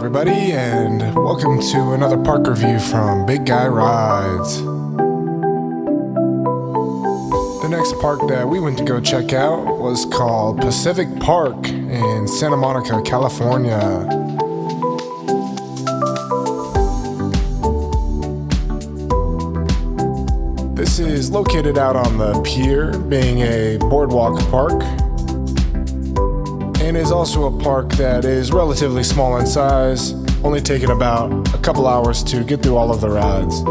everybody, and welcome to another park review from Big Guy Rides. The next park that we went to go check out was called Pacific Park in Santa Monica, California. This is located out on the pier, being a boardwalk park, and is also a park that is relatively small in size, only taking about a couple hours to get through all of the rides.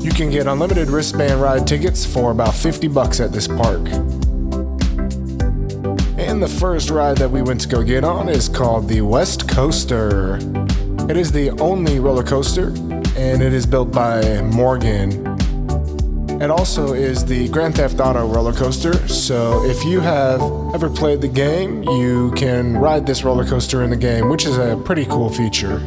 You can get unlimited wristband ride tickets for about $50 at this park. And the first ride that we went to go get on is called the West Coaster. It is the only roller coaster, and it is built by Morgan. It also is the Grand Theft Auto roller coaster, so if you have ever played the game, you can ride this roller coaster in the game, which is a pretty cool feature.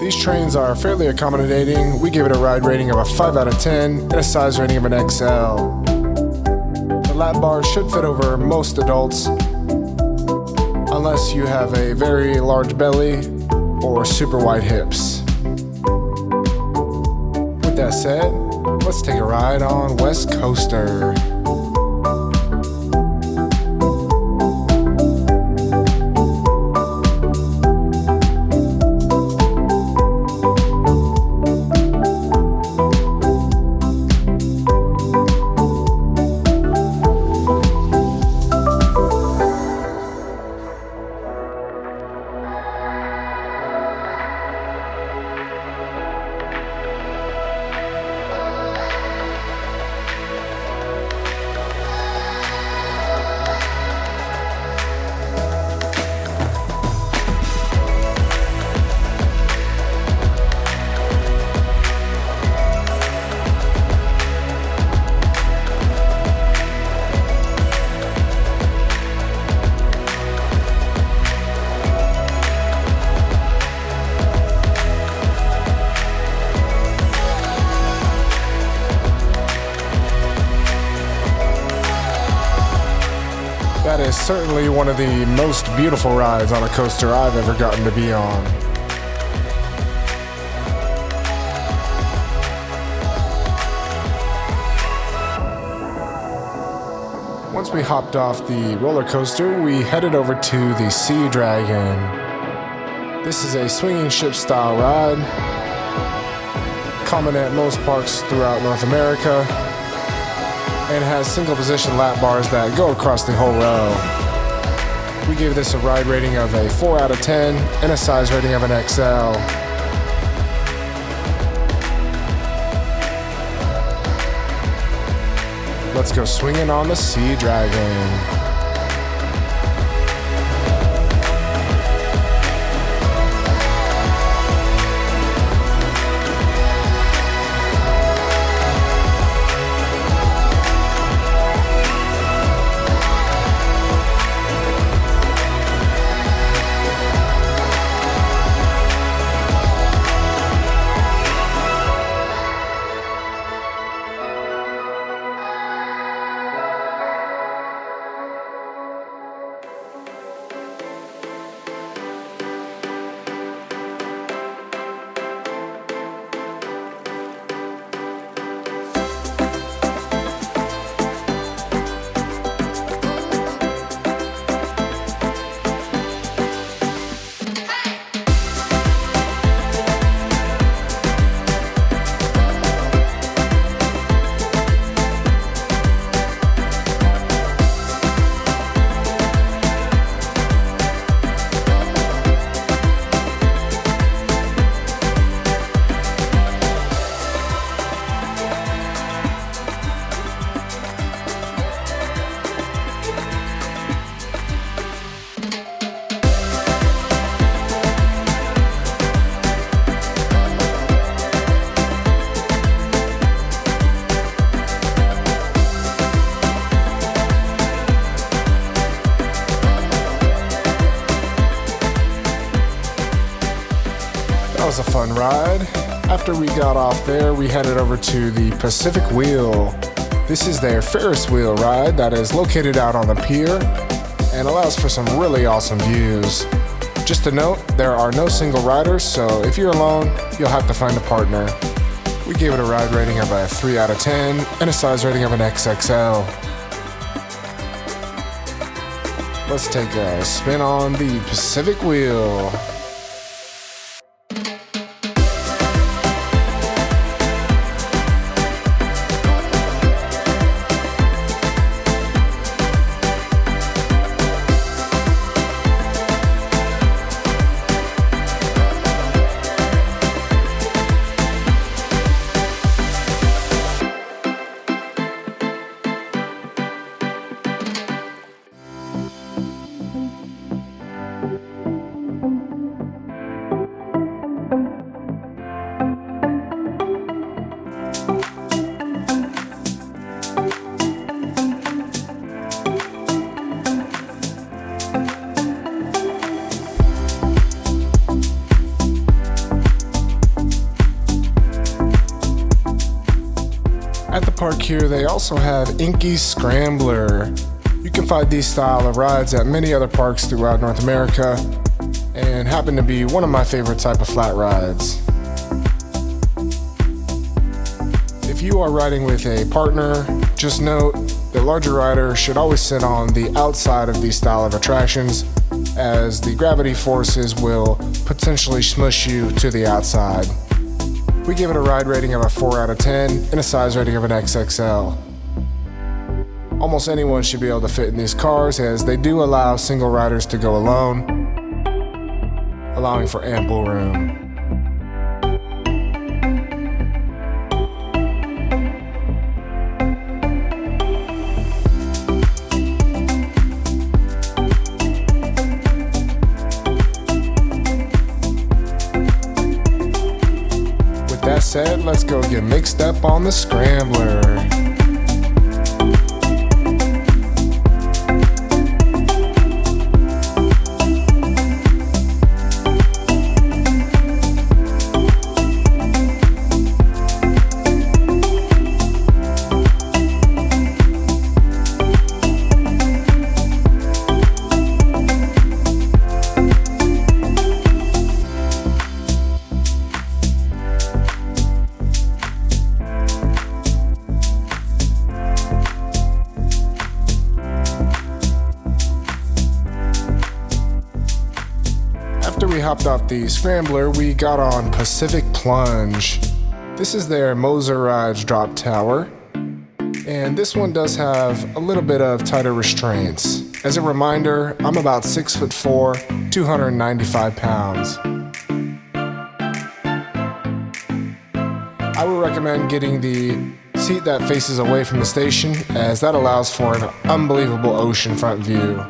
These trains are fairly accommodating. We give it a ride rating of a 5 out of 10 and a size rating of an XL. The lap bar should fit over most adults, unless you have a very large belly or super wide hips. With that said, let's take a ride on West Coaster. That is certainly one of the most beautiful rides on a coaster I've ever gotten to be on. Once we hopped off the roller coaster, we headed over to the Sea Dragon. This is a swinging ship style ride, common at most parks throughout North America, and has single position lap bars that go across the whole row. We gave this a ride rating of a 4 out of 10 and a size rating of an XL. Let's go swinging on the Sea Dragon. That was a fun ride. After we got off there, we headed over to the Pacific Wheel. This is their Ferris wheel ride that is located out on the pier and allows for some really awesome views. Just a note, there are no single riders, so if you're alone, you'll have to find a partner. We gave it a ride rating of a 3 out of 10 and a size rating of an XXL. Let's take a spin on the Pacific Wheel. At the park here, they also have Inkie's Scrambler. You can find these style of rides at many other parks throughout North America and happen to be one of my favorite type of flat rides. If you are riding with a partner, just note the larger rider should always sit on the outside of these style of attractions, as the gravity forces will potentially smush you to the outside. We give it a ride rating of a 4 out of 10 and a size rating of an XXL. Almost anyone should be able to fit in these cars, as they do allow single riders to go alone, allowing for ample room. That said, let's go get mixed up on the Scrambler. After we hopped off the Scrambler, we got on Pacific Plunge. This is their Moser Rides drop tower, and this one does have a little bit of tighter restraints. As a reminder, I'm about 6'4", 295 pounds. I would recommend getting the seat that faces away from the station, as that allows for an unbelievable oceanfront view.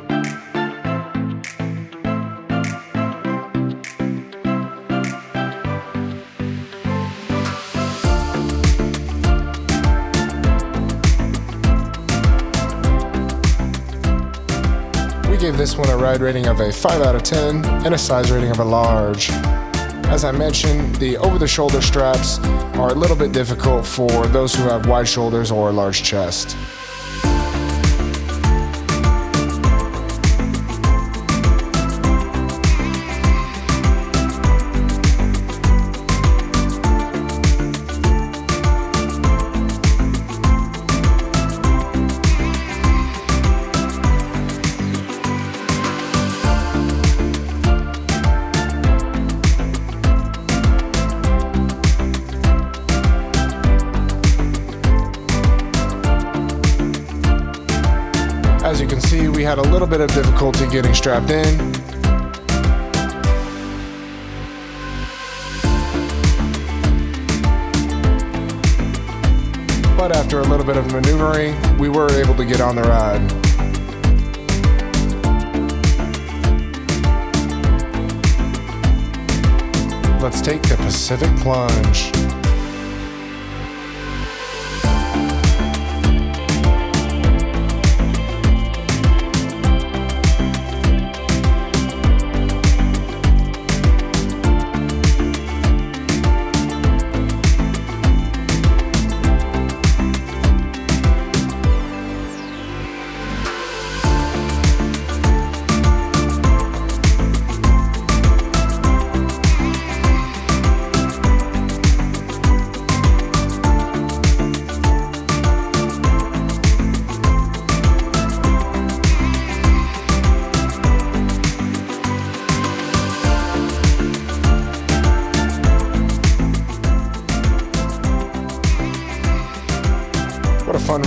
We gave this one a ride rating of a 5 out of 10 and a size rating of a large. As I mentioned, the over-the-shoulder straps are a little bit difficult for those who have wide shoulders or a large chest. As you can see, we had a little bit of difficulty getting strapped in. But after a little bit of maneuvering, we were able to get on the ride. Let's take the Pacific Plunge.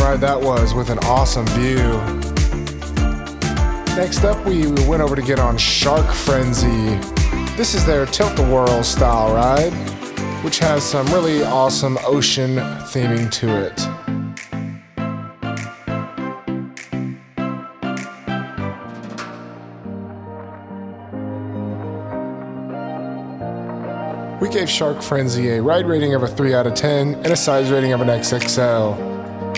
ride that was, with an awesome view. Next up, we went over to get on Shark Frenzy. This is their tilt-a-whirl style ride, which has some really awesome ocean theming to it. We gave Shark Frenzy a ride rating of a 3 out of 10 and a size rating of an XXL.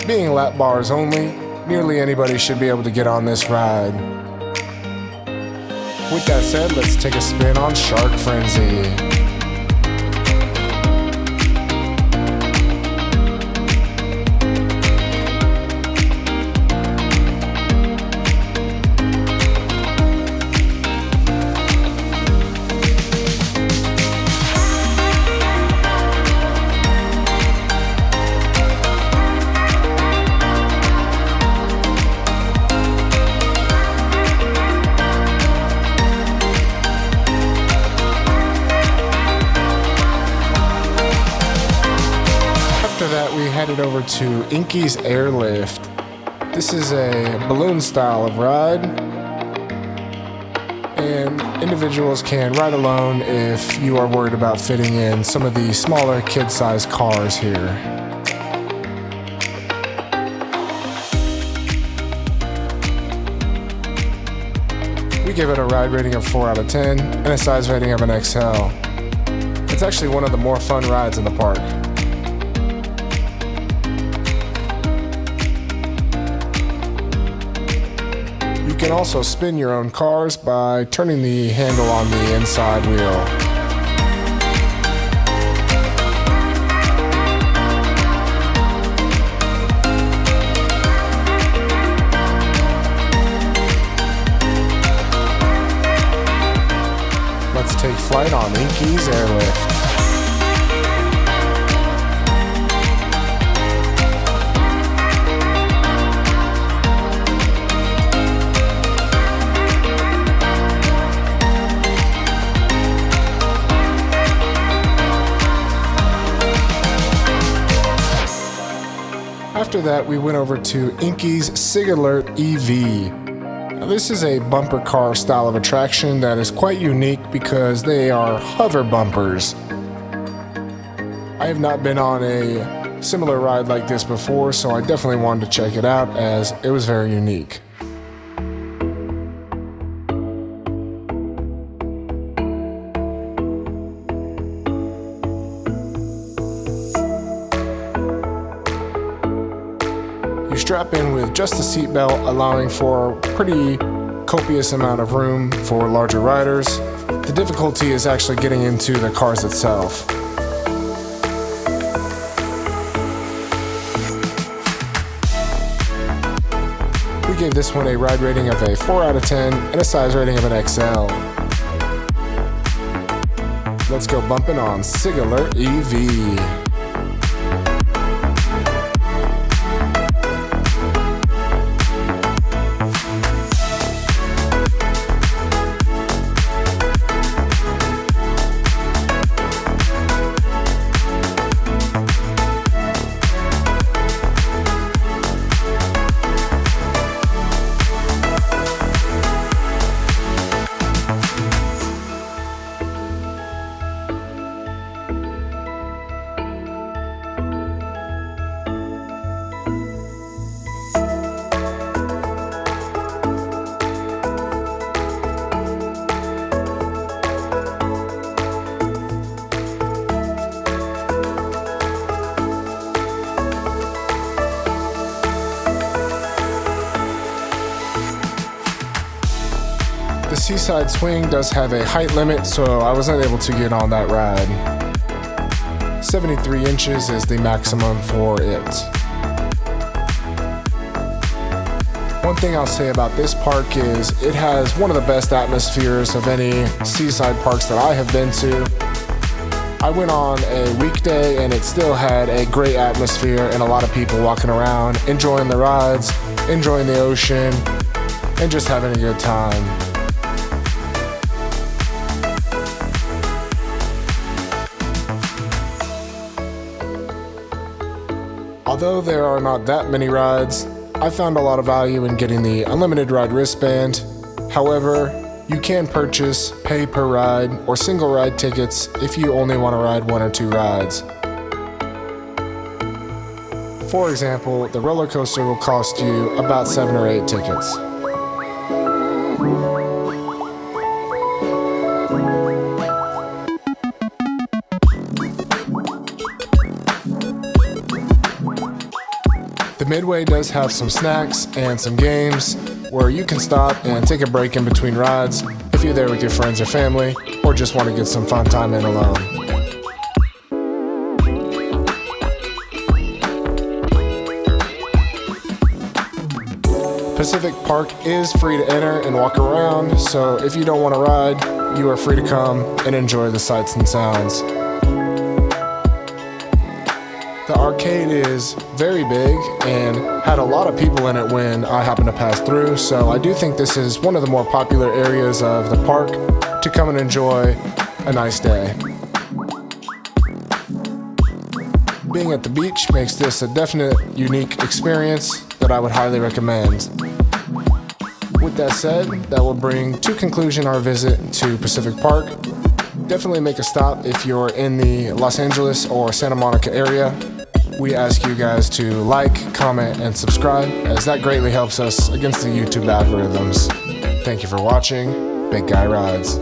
Being lap bars only, nearly anybody should be able to get on this ride. With that said, let's take a spin on Shark Frenzy. We headed over to Inkie's Airlift. This is a balloon style of ride, and individuals can ride alone if you are worried about fitting in some of the smaller kid-sized cars here. We give it a ride rating of 4 out of 10 and a size rating of an XL. It's actually one of the more fun rides in the park. You can also spin your own cars by turning the handle on the inside wheel. Let's take flight on Inkie's Airlift. After that, we went over to Inkie's Sig Alert EV. Now, this is a bumper car style of attraction that is quite unique because they are hover bumpers. I have not been on a similar ride like this before, so I definitely wanted to check it out as it was very unique. You strap in with just a seatbelt, allowing for a pretty copious amount of room for larger riders. The difficulty is actually getting into the cars itself. We gave this one a ride rating of a 4 out of 10 and a size rating of an XL. Let's go bumping on Sig Alert EV. The Seaside Swing does have a height limit, so I was not able to get on that ride. 73 inches is the maximum for it. One thing I'll say about this park is it has one of the best atmospheres of any seaside parks that I have been to. I went on a weekday and it still had a great atmosphere and a lot of people walking around, enjoying the rides, enjoying the ocean, and just having a good time. Although there are not that many rides, I found a lot of value in getting the unlimited ride wristband. However, you can purchase pay per ride or single ride tickets if you only want to ride 1 or 2 rides. For example, the roller coaster will cost you about 7 or 8 tickets. The Midway does have some snacks and some games where you can stop and take a break in between rides if you're there with your friends or family or just want to get some fun time in alone. Pacific Park is free to enter and walk around, so if you don't want to ride, you are free to come and enjoy the sights and sounds. The arcade is very big and had a lot of people in it when I happened to pass through, so I do think this is one of the more popular areas of the park to come and enjoy a nice day. Being at the beach makes this a definite unique experience that I would highly recommend. With that said, that will bring to conclusion our visit to Pacific Park. Definitely make a stop if you're in the Los Angeles or Santa Monica area. We ask you guys to like, comment, and subscribe, as that greatly helps us against the YouTube algorithms. Thank you for watching. Big Guy Rides.